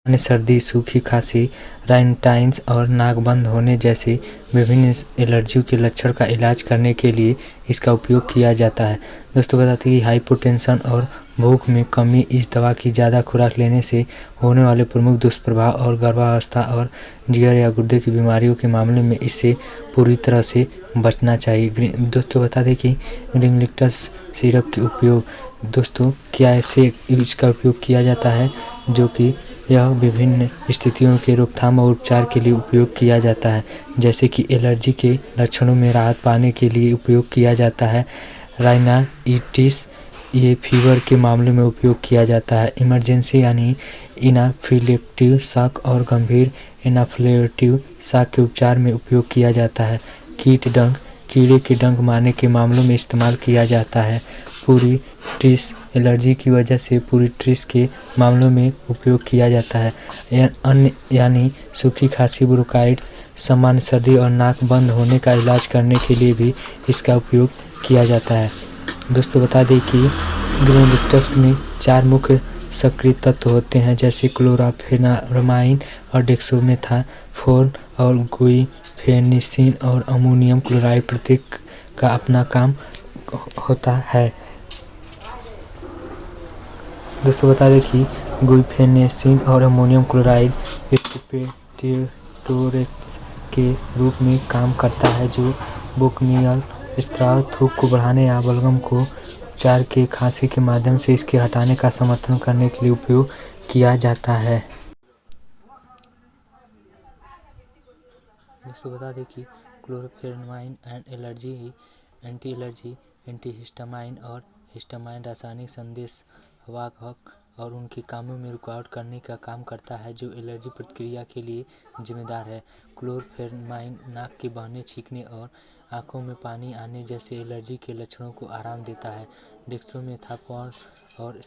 अन्य सर्दी, सूखी खांसी, राइनाइटिस और नाक बंद होने जैसे विभिन्न एलर्जियों के लक्षण का इलाज करने के लिए इसका उपयोग किया जाता है। दोस्तों बताते हैं कि हाइपोटेंशन और भूख में कमी इस दवा की ज़्यादा खुराक लेने से होने वाले प्रमुख दुष्प्रभाव और गर्भावस्था और जिगर या गुर्दे की बीमारियों के मामले में इससे पूरी तरह से बचना चाहिए। दोस्तों बता दें कि ग्लिंगलिट्स सिरप के उपयोग दोस्तों क्या ऐसे इसका उपयोग किया जाता है जो कि यह विभिन्न स्थितियों के रोकथाम और उपचार के लिए उपयोग किया जाता है, जैसे कि एलर्जी के लक्षणों में राहत पाने के लिए उपयोग किया जाता है। राइनाइटिस ये फीवर के मामले में उपयोग किया जाता है। इमरजेंसी यानी एनाफिलेक्टिक शॉक और गंभीर एनाफिलेक्टिक शॉक के उपचार में उपयोग किया जाता है। कीड़े के डंक मारने के मामलों में इस्तेमाल किया जाता है। पूरी ट्रिस एलर्जी की वजह से पूरी ट्रिस के मामलों में उपयोग किया जाता है। अन्य यानी सूखी खांसी, ब्रोंकाइटिस, सामान्य सर्दी और नाक बंद होने का इलाज करने के लिए भी इसका उपयोग किया जाता है। दोस्तों बता दें कि ग्लिंगलिट्स में 4 मुख्य सक्रिय तत्व होते हैं, जैसे क्लोरफेनामाइन और डेक्सामेथासोन और गुइफेनेसिन और अमोनियम क्लोराइड। प्रत्येक का अपना काम होता है। दोस्तों बता दें कि गुइफेनेसिन और अमोनियम क्लोराइड एक्टिवेटर्स के रूप में काम करता है, जो बुक्कानियल स्राव, थूक को बढ़ाने या बलगम को उपचार के खांसी के माध्यम से इसके हटाने का समर्थन करने के लिए उपयोग किया जाता है। दोस्तों बता दें कि क्लोरफेनामाइन एंटी एलर्जी, एंटीहिस्टामाइन और हिस्टामाइन रासायनिक संदेशवाहक और उनके कामों में रुकावट करने का काम करता है, जो एलर्जी प्रतिक्रिया के लिए जिम्मेदार है। क्लोरफेनामाइन नाक के बहने, छींकने और आंखों में पानी आने जैसे एलर्जी के लक्षणों को आराम देता है। डेक्सामेथासोन और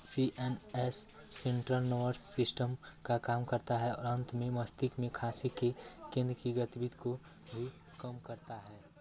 सीएनएस सेंट्रल नर्वस सिस्टम का काम करता है और अंत में मस्तिष्क में खांसी के केंद्र की गतिविधि को भी कम करता है।